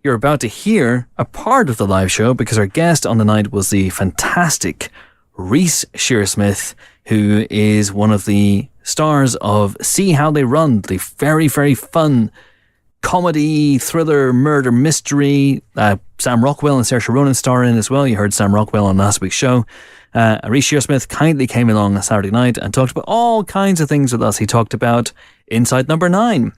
you're about to hear a part of the live show because our guest on the night was the fantastic Reece Shearsmith, who is one of the stars of See How They Run, the very, very fun comedy, thriller, murder, mystery. Sam Rockwell and Saoirse Ronan star in as well. You heard Sam Rockwell on last week's show. Reece Shearsmith kindly came along on Saturday night and talked about all kinds of things with us. He talked about Inside Number 9.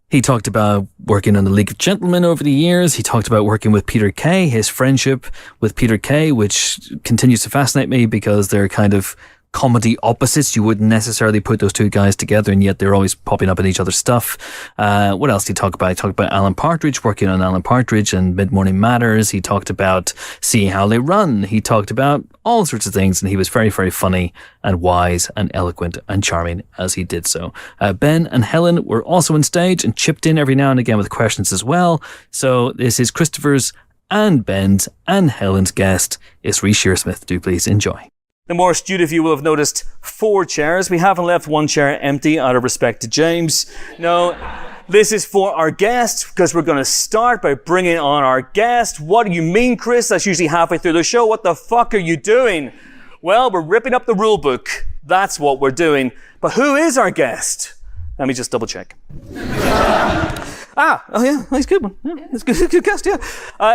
He talked about working on the League of Gentlemen over the years. He talked about working with Peter Kay, his friendship with Peter Kay, which continues to fascinate me because they're kind of comedy opposites. You wouldn't necessarily put those two guys together, and yet they're always popping up in each other's stuff. What else did he talk about? He talked about Alan Partridge, working on Alan Partridge and Mid Morning Matters. He talked about See How They Run. He talked about all sorts of things, and he was very, very funny and wise and eloquent and charming as he did so. Ben and Helen were also on stage and chipped in every now and again with questions as well. So this is Christopher's and Ben's and Helen's guest is Reece Shearsmith. Do please enjoy. The more astute of you will have noticed 4 chairs. We haven't left one chair empty out of respect to James. No, this is for our guest because we're going to start by bringing on our guest. What do you mean, Chris? That's usually halfway through the show. What the fuck are you doing? Well, we're ripping up the rule book. That's what we're doing. But who is our guest? Let me just double check. Oh yeah, nice, good one. Yeah, it's good guest, yeah.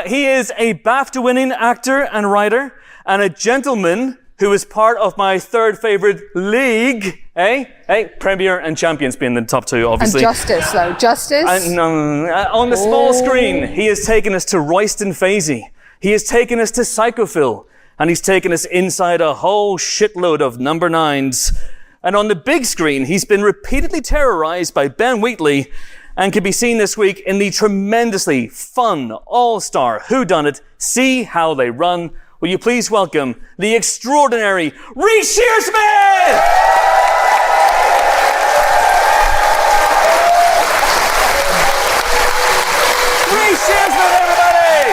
He is a BAFTA-winning actor and writer and a gentleman who is part of my third favourite league, Premier and Champions being the top 2, obviously. And Justice, though. Justice? On the small screen, he has taken us to Royston Vasey. He has taken us to Psychophil. And he's taken us inside a whole shitload of number 9s. And on the big screen, he's been repeatedly terrorised by Ben Wheatley and can be seen this week in the tremendously fun all-star whodunit See How They Run. Will you please welcome the extraordinary Reece Shearsmith! Reece Shearsmith, everybody!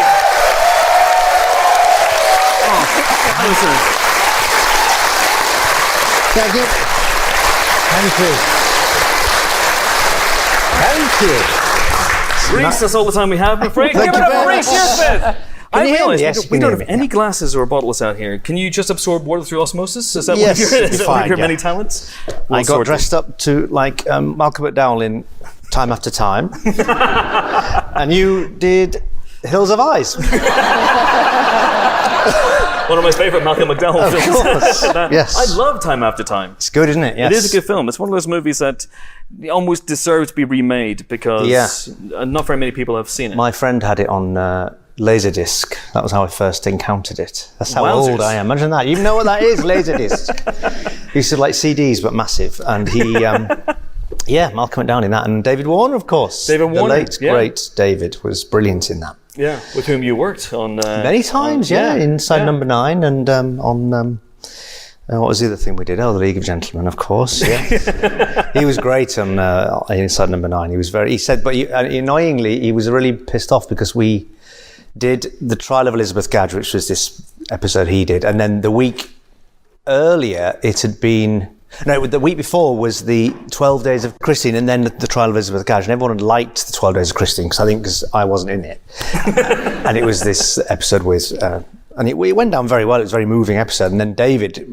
Listen. Thank you. Thank you. Reece, that's all the time we have, I'm afraid. Give it up for Reece Shearsmith! I realised we don't have any glasses or bottles out here. Can you just absorb water through osmosis? Is that one of your many talents? I got dressed up to like Malcolm McDowell in Time After Time. And you did Hills of Eyes. One of my favourite Malcolm McDowell films. Yes. I love Time After Time. It's good, isn't it? Yes. It is a good film. It's one of those movies that almost deserves to be remade because not very many people have seen it. My friend had it on Laserdisc. That was how I first encountered it. That's how old I am. Imagine that. You know what that is, Laserdisc. Used to like CDs, but massive. And he, Malcolm McDowell in that. And David Warner, of course. David Warner. The late, great David was brilliant in that. Yeah, with whom you worked on... many times, Inside Number 9 and on... what was the other thing we did? Oh, the League of Gentlemen, of course. Yeah, he was great on Inside Number 9. He was very... He said, but annoyingly, he was really pissed off because we did The Trial of Elizabeth Gadge, which was this episode he did, and then the week earlier, it had been... No, the week before was the 12 Days of Christine and then the Trial of Elizabeth Gadge, and everyone had liked the 12 Days of Christine because I wasn't in it. And it was this episode with... and it went down very well. It was a very moving episode. And then David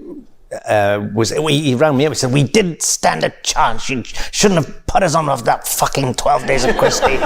he rang me up and said, we didn't stand a chance. You shouldn't have put us on of that fucking 12 Days of Christine.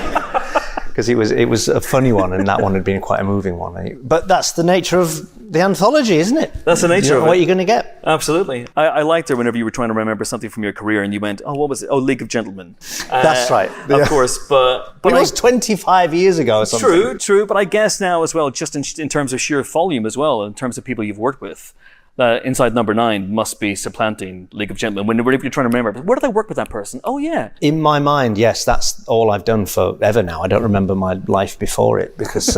Because it was a funny one, and that one had been quite a moving one. But that's the nature of the anthology, isn't it? That's the nature of it. What you're going to get. Absolutely. I liked it whenever you were trying to remember something from your career and you went, oh, what was it? Oh, League of Gentlemen. That's right. Of course, but it was 25 years ago or something. True, but I guess now as well, just in terms of sheer volume as well, in terms of people you've worked with, Inside Number 9 must be supplanting League of Gentlemen. Whenever you're trying to remember, where did I work with that person? Oh, yeah. In my mind, yes, that's all I've done forever now. I don't remember my life before it because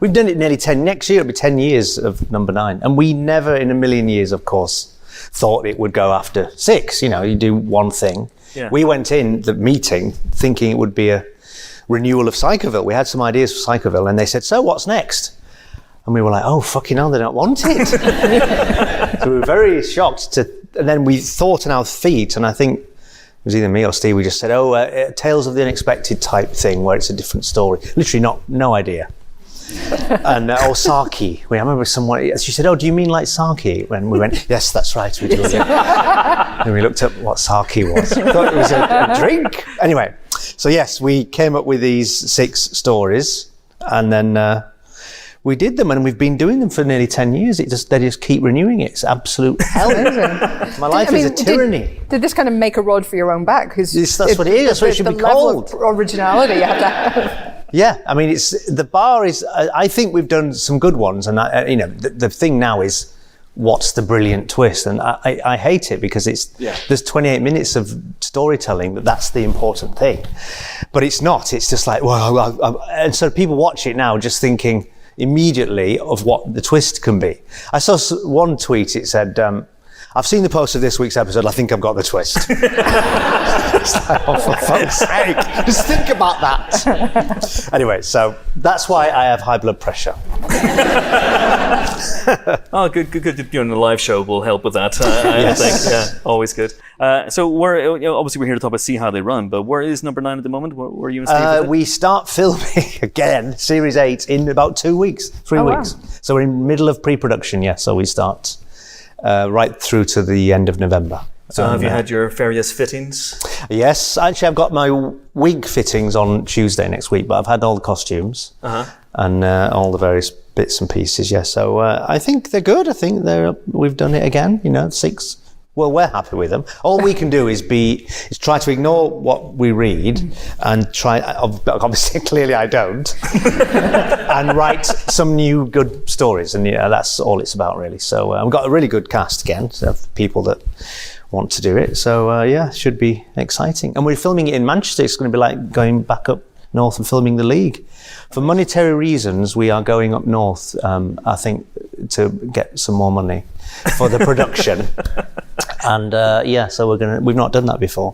we've done it nearly 10. Next year, it'll be 10 years of Number 9. And we never in a million years, of course, thought it would go after 6. You know, you do one thing. Yeah. We went in the meeting thinking it would be a renewal of Psychoville. We had some ideas for Psychoville and they said, so what's next? And we were like, oh, fucking hell, they don't want it. So we were very shocked and then we thought on our feet, and I think was either me or Steve, we just said, Tales of the Unexpected type thing where it's a different story. Literally no idea. And Sake. I remember someone, she said, do you mean like sake? When we went, yes, that's right, we do. And we looked up what sake was. I thought it was a drink. Anyway, so yes, we came up with these 6 stories, and then we did them, and we've been doing them for nearly 10 years. They just keep renewing it. It's absolute hell. My life is a tyranny. Did this kind of make a rod for your own back? That's what it is. That's what it should be called. The level of originality you have to have. Yeah, I mean, the bar is. I think we've done some good ones, and the thing now is, what's the brilliant twist? And I hate it because there's 28 minutes of storytelling, that's the important thing, but it's not. It's just like, and so people watch it now just thinking immediately of what the twist can be. I saw one tweet. It said, I've seen the post of this week's episode. I think I've got the twist. It's like, for fuck's sake, just think about that. Anyway, so that's why I have high blood pressure. Good. Doing the live show will help with that. I think, yeah, always good. So obviously we're here to talk about See How They Run, but where is number 9 at the moment? Where are you and Steve? We start filming again, Series 8, in about 2 weeks, 3 weeks. Wow. So we're in the middle of pre-production, so we start right through to the end of November. So have you had your various fittings? Yes, actually I've got my wig fittings on Tuesday next week, but I've had all the costumes and all the various bits and pieces, so I think they're good. I think we've done it again, 6. Well, we're happy with them. All we can do is try to ignore what we read and try, obviously, clearly I don't, and write some new good stories. And that's all it's about, really. So we've got a really good cast again, of people that want to do it. So it should be exciting. And we're filming it in Manchester. It's going to be like going back up north and filming the League. For monetary reasons, we are going up north, I think, to get some more money for the production. And so we've not done that before,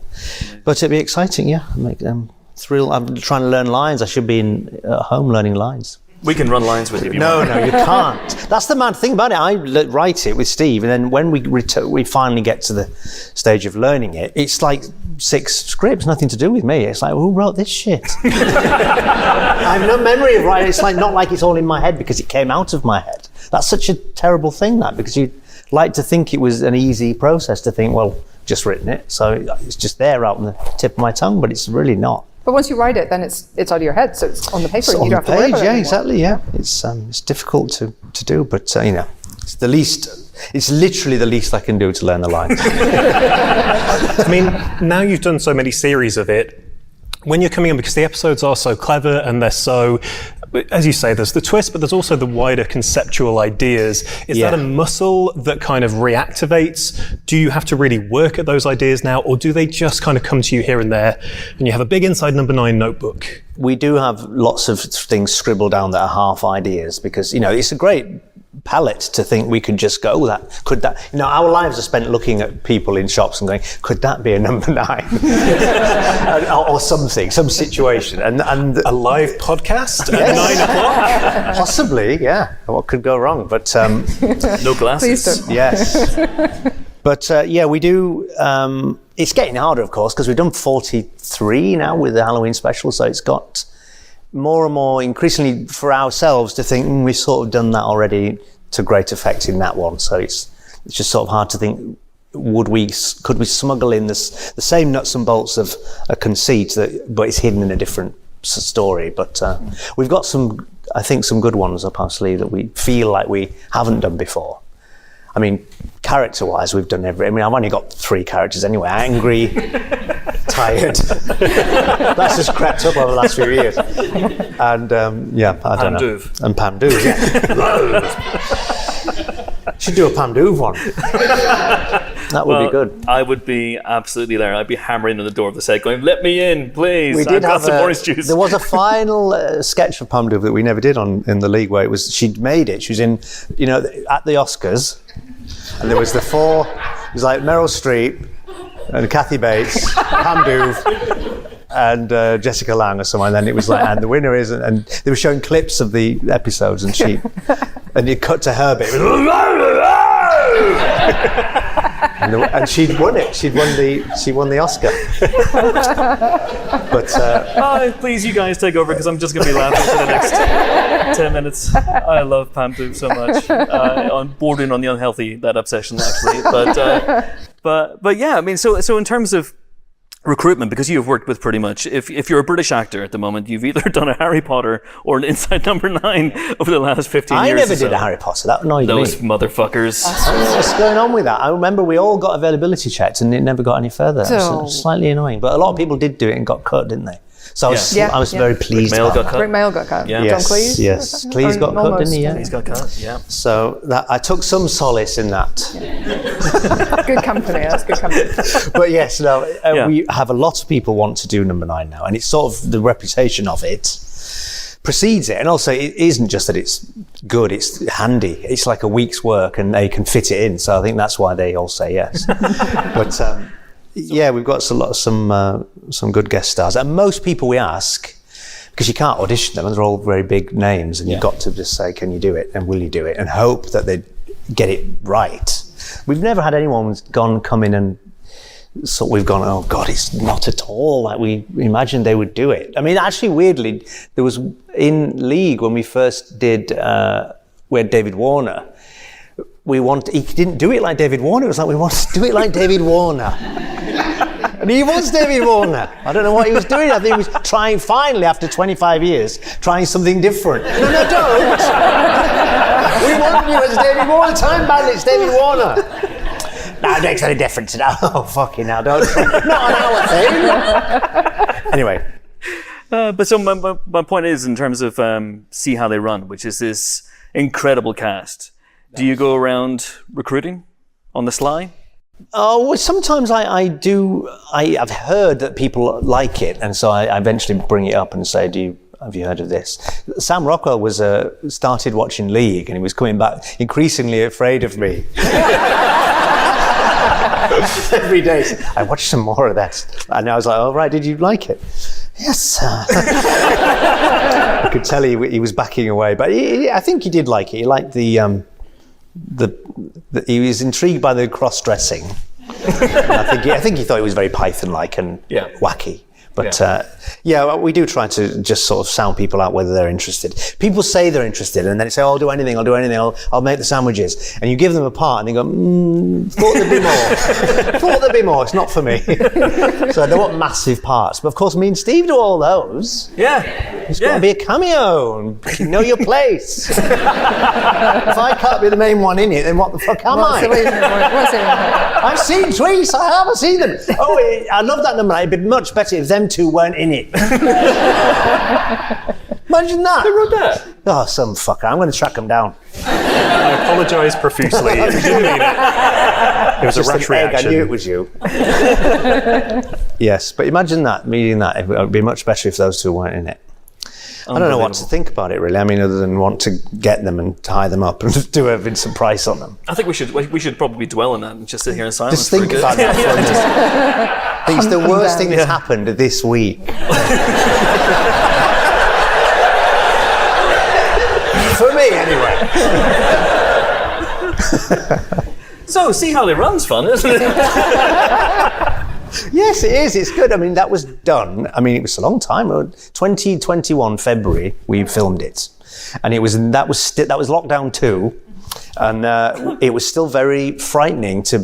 but it'd be exciting. I'm thrilled. I'm trying to learn lines. I should be at home learning lines. We can run lines with you if you want. No, you can't. That's the mad thing about it. I write it with Steve, and then when we finally get to the stage of learning it, it's like 6 scripts, nothing to do with me. It's like, who wrote this shit? I have no memory of writing. It's like not like it's all in my head because it came out of my head. That's such a terrible thing, because you like to think it was an easy process to think, well, just written it, so it's just there out on the tip of my tongue, but it's really not. But once you write it, then it's out of your head, so it's on the paper. And you don't have to worry about it anymore. Exactly. Yeah, it's difficult to do, but it's the least. It's literally the least I can do to learn the lines. I mean, now you've done so many series of it. When you're coming in, because the episodes are so clever and they're so, as you say, there's the twist, but there's also the wider conceptual ideas. Is that a muscle that kind of reactivates? Do you have to really work at those ideas now, or do they just kind of come to you here and there, and you have a big Inside Number 9 notebook? We do have lots of things scribbled down that are half ideas, because, it's a great palette to think we could just go could that our lives are spent looking at people in shops and going, could that be a number 9? or something, some situation, and a live podcast at 9 o'clock? Possibly, what could go wrong? But no glasses. Please don't. Yes. But we do. It's getting harder, of course, because we've done 43 now with the Halloween special, so it's got more and more increasingly for ourselves to think we've sort of done that already to great effect in that one. So it's just sort of hard to think, could we smuggle in the same nuts and bolts of a conceit but it's hidden in a different story. But we've got some good ones up our sleeve that we feel like we haven't done before. I mean, character-wise, we've done I've only got 3 characters anyway. Angry, tired. That's just crept up over the last few years. And, I don't know. And Pam Duve, Should do a Pam Duve one. That would be good. I would be absolutely there. I'd be hammering on the door of the set going, let me in, please. I've got some orange juice. There was a final sketch for Pam Duve that we never did in the League, where she'd made it. She was in, at the Oscars. And there was it was like Meryl Streep and Kathy Bates, Pam Duve, and Jessica Lange or someone. And then it was like, and the winner is, and they were showing clips of the episodes, and it cut to her bit. and she'd won it. She won the Oscar. But please, you guys take over because I'm just going to be laughing for the next 10 minutes. I love Pam Poop so much. I'm bordering on the unhealthy, that obsession actually. But yeah, I mean, so in terms of recruitment, because you've worked with pretty much, if you're a British actor at the moment, you've either done a Harry Potter or an Inside Number 9 over the last 15 years. I never did a Harry Potter. That annoyed me. Those motherfuckers. What's going on with that? I remember we all got availability checked and it never got any further. It was slightly annoying. But a lot of people did do it and got cut, didn't they? So I was very pleased. Rick Mail got cut. Rick Mail got cut. Yeah. John Cleese? Yes. Cleese got cut, didn't he? Yeah. Cleese got cut, yeah. So I took some solace in that. Good company. That's good company. But yes, we have a lot of people want to do number 9 now, and it's sort of the reputation of it precedes it. And also, it isn't just that it's good; it's handy. It's like a week's work, and they can fit it in. So I think that's why they all say yes. But yeah, we've got some good guest stars, and most people we ask, because you can't audition them, and they're all very big names, and you've got to just say, "Can you do it?" and "Will you do it?" and hope that they get it right. We've never had anyone come in and we've gone, "Oh God, it's not at all like we imagined they would do it." I mean, actually, weirdly, there was in League when we first did, we had David Warner. He didn't do it like David Warner. It was like, we want to do it like David Warner. And he was David Warner. I don't know what he was doing. I think he was trying, finally, after 25 years, trying something different. No, don't. We want you as David Warner. Time bandits, David Warner. No, it makes any difference now. Oh, fucking hell, don't. Not an hour thing. Anyway. But so my point is, in terms of See How They Run, which is this incredible cast, do you go around recruiting on the sly? Oh, well, sometimes I do. I've heard that people like it, and so I eventually bring it up and say, have you heard of this? Sam Rockwell started watching League, and he was coming back increasingly afraid of me. Every day, I watched some more of that, and I was like, "Oh right, did you like it?" Yes, sir. I could tell he was backing away, but I think he did like it. He liked he was intrigued by the cross-dressing. I think he thought it was very Python-like and wacky. But we do try to just sort of sound people out whether they're interested. People say they're interested, and then they say, "Oh, I'll do anything. I'll make the sandwiches." And you give them a part, and they go, "Thought there'd be more. Thought there'd be more. It's not for me." So they want massive parts. But of course, me and Steve do all those. Yeah. It's got to be a cameo. And know your place. If I can't be the main one in it, then what the fuck am I? What's it? I've seen Reece. I haven't seen them. Oh, I love that number. It'd be much better if them two weren't in it. Imagine that. Who wrote that? Oh, some fucker. I'm going to track him down. I apologise profusely. If you didn't mean it. It was just a rash reaction. I knew it was you. Yes, but imagine that, meeting that. It would be much better if those two weren't in it. I don't know what to think about it, really. I mean, other than want to get them and tie them up and do a Vincent Price on them. I think we should probably dwell on that and just sit here in silence. Just think about that for a minute. I think it's the worst thing that's happened this week. For me, anyway. So, See How They Run's fun, isn't it? Yes, it is. It's good. I mean, that was done. I mean, it was a long time. 2021 February, we filmed it, and that was lockdown 2, and it was still very frightening to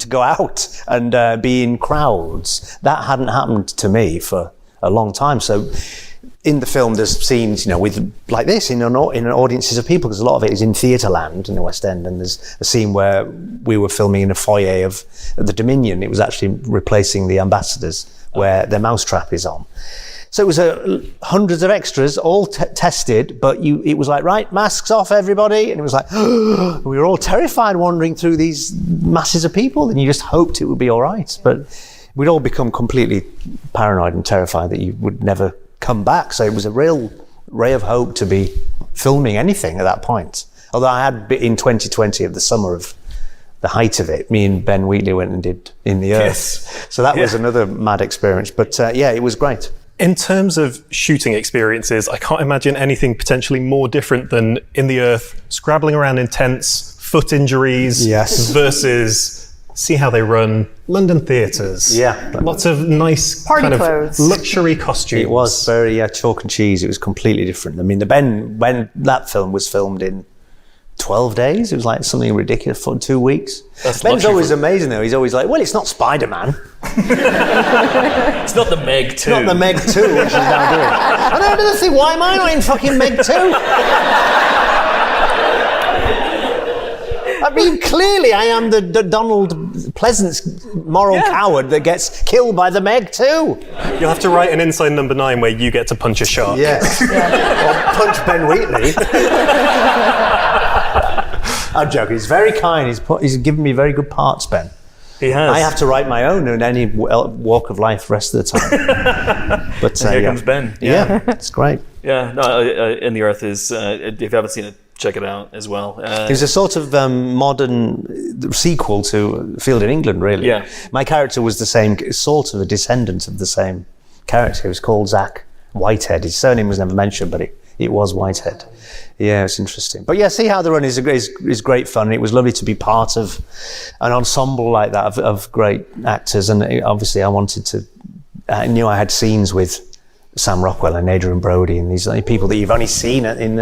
go out and be in crowds. That hadn't happened to me for a long time. So, in the film, there's scenes, with like this in audiences of people, because a lot of it is in Theatreland in the West End, and there's a scene where we were filming in a foyer of the Dominion. It was actually replacing the Ambassadors, where their mousetrap is on. So it was hundreds of extras, all tested, but it was like, right, masks off, everybody, and it was like, we were all terrified wandering through these masses of people, and you just hoped it would be all right, but we'd all become completely paranoid and terrified that you would never come back. So it was a real ray of hope to be filming anything at that point. Although I had in 2020 of the summer of the height of it, me and Ben Wheatley went and did In the Earth. Yes. So that was another mad experience. But it was great. In terms of shooting experiences, I can't imagine anything potentially more different than In the Earth, scrabbling around in tents, foot injuries, versus see how they run. London theatres. Yeah. Lots of nice Party kind clothes. of luxury costumes. It was very chalk and cheese. It was completely different. I mean, when that film was filmed in 12 days, it was like something ridiculous for 2 weeks. That's Ben's luxury always for- amazing though. He's always like, well, it's not Spider-Man. It's not the Meg 2. Not the Meg 2, which he's now doing. And I don't think, why am I not in fucking Meg 2? I mean, clearly I am the Donald Pleasance moral coward that gets killed by the Meg 2. You'll have to write an Inside Number 9 where you get to punch a shark. Yes. Or punch Ben Wheatley. I'm joking. He's very kind. He's given me very good parts, Ben. He has. I have to write my own in any walk of life the rest of the time. But Here comes Ben. Yeah, it's great. Yeah, no, In the Earth is, if you haven't seen it, check it out as well. It was a sort of modern sequel to Field in England, really. Yeah. My character was the same, sort of a descendant of the same character. He was called Zach Whitehead. His surname was never mentioned, but it was Whitehead. Yeah, it's interesting. But yeah, See How They Run is great fun. It was lovely to be part of an ensemble like that of great actors. And obviously I knew I had scenes with Sam Rockwell and Adrian Brody and these people that you've only seen in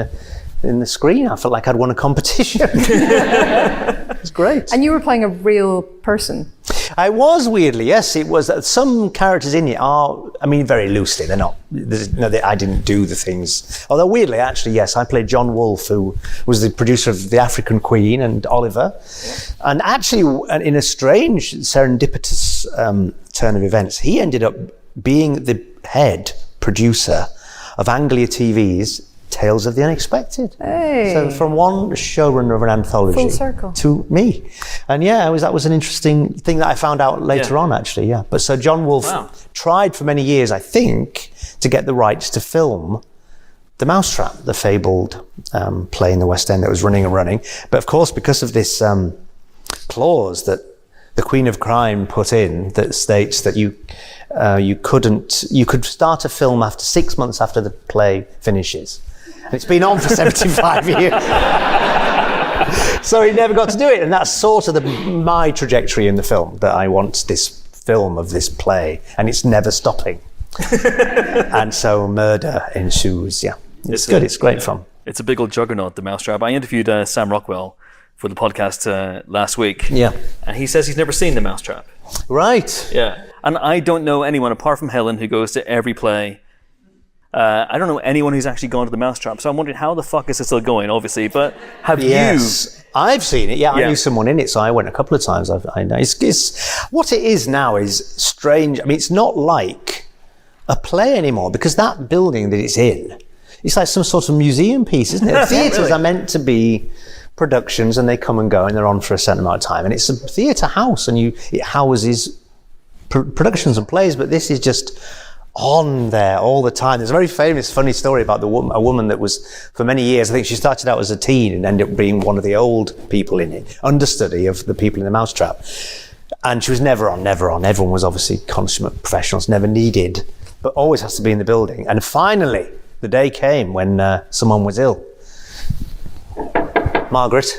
the screen. I felt like I'd won a competition. It was great. And you were playing a real person. I was, weirdly, yes. It was. Some characters in it are, I mean, very loosely. They're not, I didn't do the things. Although, weirdly, actually, yes, I played John Wolfe, who was the producer of The African Queen and Oliver. Yeah. And actually, in a strange, serendipitous turn of events, he ended up being the head producer of Anglia TV's Tales of the Unexpected. Hey. So from one showrunner of an anthology Full circle. to me. And yeah, that was an interesting thing that I found out later on, actually, yeah. But so John Wolfe tried for many years, I think, to get the rights to film The Mousetrap, the fabled play in the West End that was running and running. But of course, because of this clause that the Queen of Crime put in that states that you could start a film after 6 months after the play finishes. And it's been on for 75 years. So he never got to do it. And that's sort of my trajectory in the film, that I want this film of this play, and it's never stopping. And so murder ensues, yeah. It's good, it's great fun. It's a big old juggernaut, The Mousetrap. I interviewed Sam Rockwell for the podcast last week. Yeah. And he says he's never seen The Mousetrap. Right. Yeah. And I don't know anyone, apart from Helen, who goes to every play. I don't know anyone who's actually gone to The Mousetrap. So I'm wondering, how the fuck is it still going, obviously? But have you... I've seen it, yeah. I knew someone in it, so I went a couple of times. I know. It's, what it is now is strange. I mean, it's not like a play anymore, because that building that it's in, it's like some sort of museum piece, isn't it? Theatres really? Are meant to be productions, and they come and go, and they're on for a certain amount of time. And it's a theatre house, and it houses productions and plays, but this is just on there all the time. There's a very famous, funny story about a woman that was, for many years, I think she started out as a teen and ended up being one of the old people in it, understudy of the people in The Mousetrap. And she was never on. Everyone was obviously consummate professionals, never needed, but always has to be in the building. And finally, the day came when someone was ill. Margaret?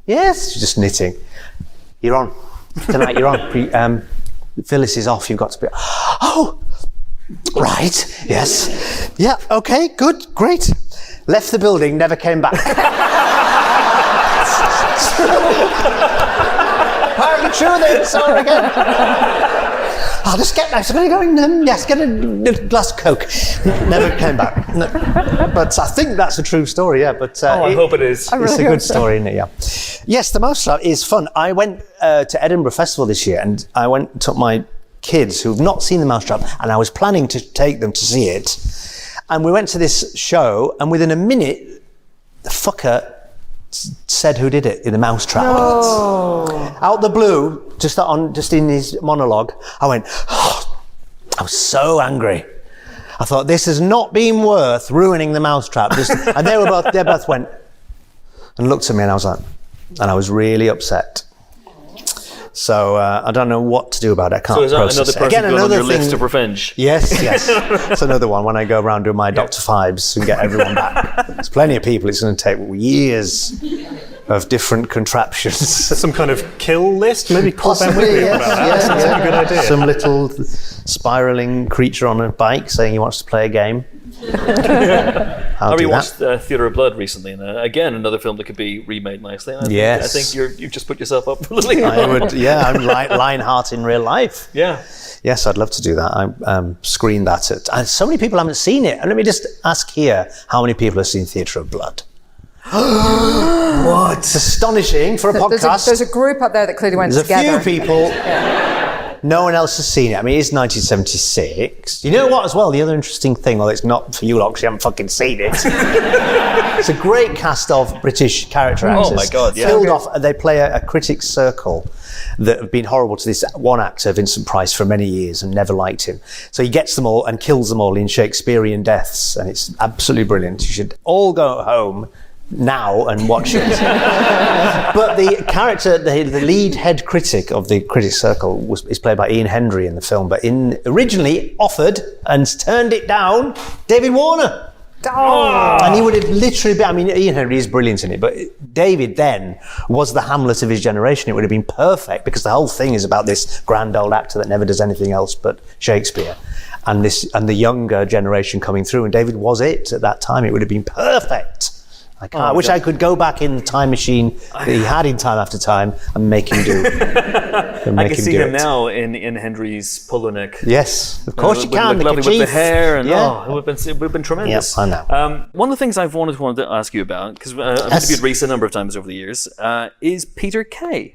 Yes, she's just knitting. You're on. Tonight you're on. Phyllis is off, you've got to be... Oh! Right, yes. Yeah, okay, good, great. Left the building, never came back. Apparently true then, saw her again. I'm going to go and, get a glass of Coke. Never came back. No. But I think that's a true story, yeah. But I hope it is. It's a good story, isn't it, yeah. Yes, The Mousetrap is fun. I went to Edinburgh Festival this year, and I went and took my kids who've not seen The Mousetrap, and I was planning to take them to see it. And we went to this show, and within a minute, the fucker said who did it in The Mousetrap. No. Out the blue, just in his monologue, I went, oh, I was so angry. I thought, this has not been worth ruining The Mousetrap. And they both went and looked at me, and I was really upset. So I don't know what to do about it. I can't So is that process another person going on your list of revenge? Yes. It's another one when I go around doing my Dr. Fibes and get everyone back. There's plenty of people. It's going to take years. of different contraptions. Some kind of kill list? Maybe call Ben Possibly, Whitby yes, about that. That sounds like a good idea. Some little spiraling creature on a bike saying he wants to play a game. I'll We do watched that. Theatre of Blood recently, and again, another film that could be remade nicely. And I think you've just put yourself up for the lead. I would, I'm Lionheart in real life. Yeah. Yes, I'd love to do that. I screened that and so many people haven't seen it. And let me just ask here, how many people have seen Theatre of Blood? What? It's astonishing for a podcast. There's a group up there that clearly went There's together. a few people. No one else has seen it. I mean, it is 1976. You know what, as well? The other interesting thing, well, it's not for you lot because you haven't fucking seen it. It's a great cast of British character actors. Oh my God, yeah. Filled off, they play a critics' circle that have been horrible to this one actor, Vincent Price, for many years and never liked him. So he gets them all and kills them all in Shakespearean deaths. And it's absolutely brilliant. You should all go home now and watch it. But the character, the lead head critic of the Critics Circle is played by Ian Hendry in the film, but originally offered and turned it down David Warner. Oh. And he would have literally been, I mean, Ian Hendry is brilliant in it, but David then was the Hamlet of his generation. It would have been perfect because the whole thing is about this grand old actor that never does anything else but Shakespeare. And the younger generation coming through, and David was it at that time. It would have been perfect. I wish I could go back in the time machine that he had in Time After Time and make him do. I can see him now in Henry's polo neck. Yes, of course you can. Lovely with the hair, and yeah. it would have been tremendous. Yes, I know. One of the things I've wanted to ask you about, because I've interviewed Reece a number of times over the years, is Peter Kay,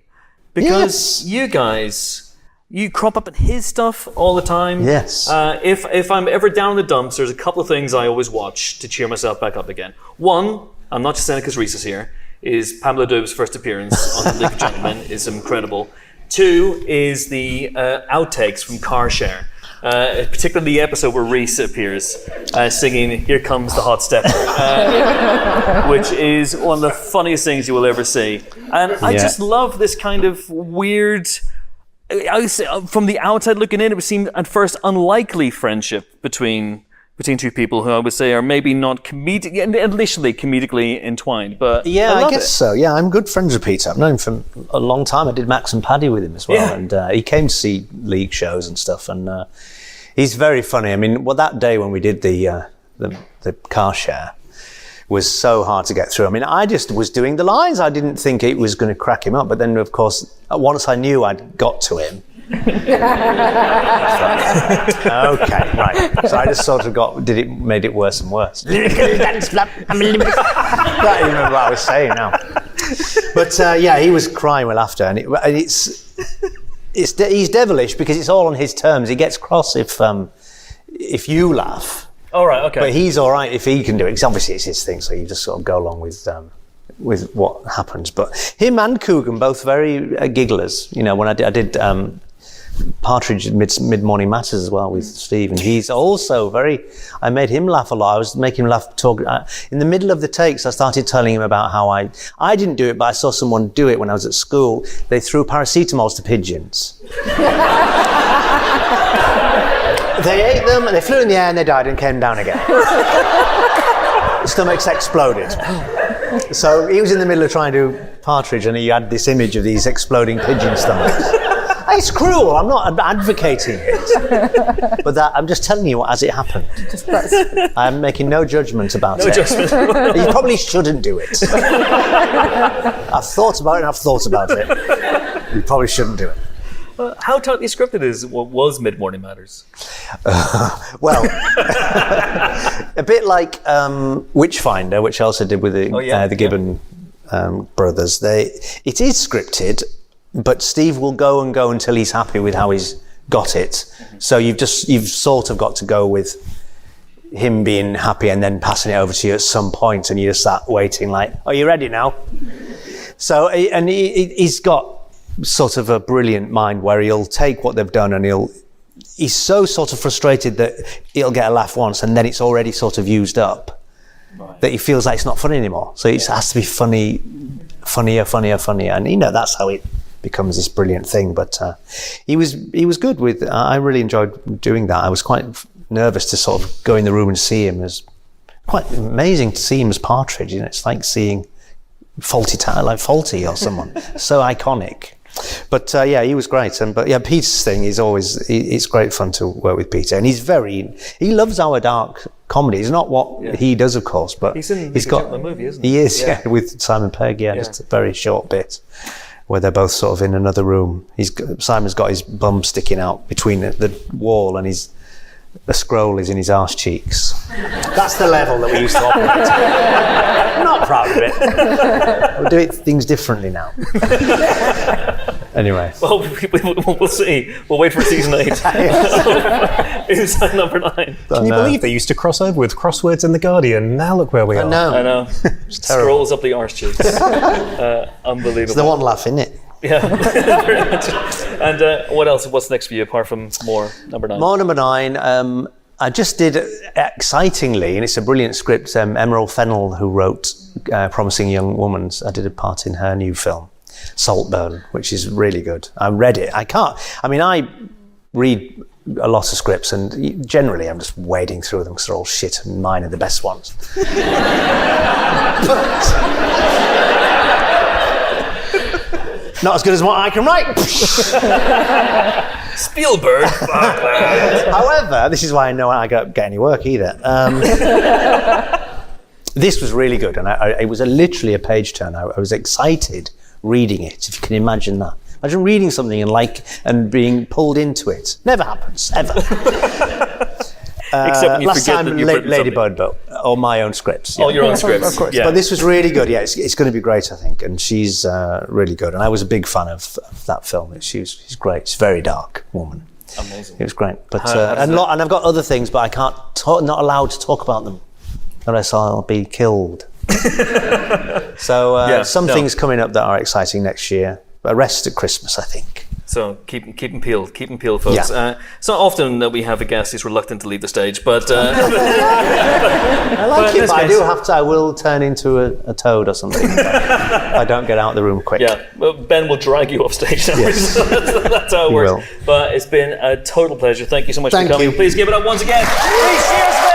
because you guys, you crop up in his stuff all the time. Yes. If I'm ever down in the dumps, there's a couple of things I always watch to cheer myself back up again. One, I'm not just saying it because Reece is here, is Pamela Doob's first appearance on The League of Gentlemen is incredible. Two is the outtakes from Car Share, particularly the episode where Reece appears singing "Here Comes the Hot Stepper," which is one of the funniest things you will ever see. And I just love this kind of weird, from the outside looking in, it would seem at first unlikely friendship between two people who I would say are maybe not initially comedically entwined, but I guess so. Yeah, I'm good friends with Peter. I've known him for a long time. I did Max and Paddy with him as well, and he came to see League shows and stuff. And he's very funny. I mean, that day when we did the Car Share was so hard to get through. I mean, I just was doing the lines. I didn't think it was going to crack him up, but then of course, once I knew I'd got to him. Okay, right. So I just sort of made it worse and worse. I can't even remember what I was saying now. But he was crying with laughter, and he's devilish because it's all on his terms. He gets cross if you laugh. All right, okay. But he's all right if he can do it. Because obviously it's his thing, so you just sort of go along with what happens. But him and Coogan both very gigglers. You know, when I did Partridge Mid-Morning Matters as well with Steve, and he's also I made him laugh a lot. I was making him laugh in the middle of the takes. I started telling him about how I didn't do it, but I saw someone do it when I was at school. They threw paracetamols to pigeons. They ate them, and they flew in the air, and they died and came down again. Stomachs exploded. So he was in the middle of trying to do Partridge, and he had this image of these exploding pigeon stomachs. It's cruel. I'm not advocating it, but I'm just telling you as it happened. I'm making no judgment about it. You probably shouldn't do it. I've thought about it and I've thought about it. You probably shouldn't do it. How tightly scripted was Mid-Morning Matters? Well, a bit like Witchfinder, which I also did with the Gibbon brothers. It is scripted, but Steve will go until he's happy with how he's got it. So you've sort of got to go with him being happy and then passing it over to you at some point, and you just sat waiting like, are you ready now? So, and he's got sort of a brilliant mind where he'll take what they've done and he's so sort of frustrated that he'll get a laugh once and then it's already sort of used up, that he feels like it's not funny anymore. So it has to be funnier. And that's how it becomes this brilliant thing. But he was good with. I really enjoyed doing that. I was quite nervous to sort of go in the room and see him. As quite amazing to see him as Partridge. It's like seeing Faulty or someone. So iconic. But he was great. But Peter's thing is always, it's great fun to work with Peter. And he loves our dark comedy. It's not what he does, of course, but he's in the movie, isn't he? He is, with Simon Pegg, just a very short bit where they're both sort of in another room. Simon's got his bum sticking out between the wall and the scroll is in his arse cheeks. That's the level that we used to operate at. I'm not proud of it. We'll do things differently now. Anyway. Well, we'll see. We'll wait for season 8. Inside number 9. Can you believe they used to cross over with crosswords in The Guardian? Now look where we are. I know. Scrolls up the arse cheeks. Unbelievable. It's the one laugh, isn't it? Yeah, very much. And what else? What's next for you apart from more number 9? More number 9. I just did, excitingly, and it's a brilliant script, Emerald Fennell, who wrote Promising Young Woman. I did a part in her new film, Saltburn, which is really good. I read it. I read a lot of scripts, and generally I'm just wading through them because they're all shit, and mine are the best ones. Not as good as what I can write. Spielberg. However, this is why I know I don't get any work either. This was really good, and it was literally a page turn. I was excited reading it, if you can imagine that. Imagine reading something and being pulled into it. Never happens, ever. Except when you last forget time, that you've written Lady something. Bird, or my own scripts. All your own scripts. Of course. Yeah. But this was really good. Yeah, it's going to be great, I think. And she's really good. And I was a big fan of that film. She's great. She's a very dark woman. Amazing. It was great. But and I've got other things, but I can't not allowed to talk about them, unless I'll be killed. So some things coming up that are exciting next year. But the rest at Christmas, I think. So keep them peeled, folks. Yeah. It's not often that we have a guest who's reluctant to leave the stage, but I like it, but I do have to. I will turn into a toad or something if I don't get out of the room quick. yeah, well, Ben will drag you off stage now. Yes. So that's how it He works. will. But it's been a total pleasure. Thank you so much Thank for coming. you. Please give it up once again. Reece Shearsmith.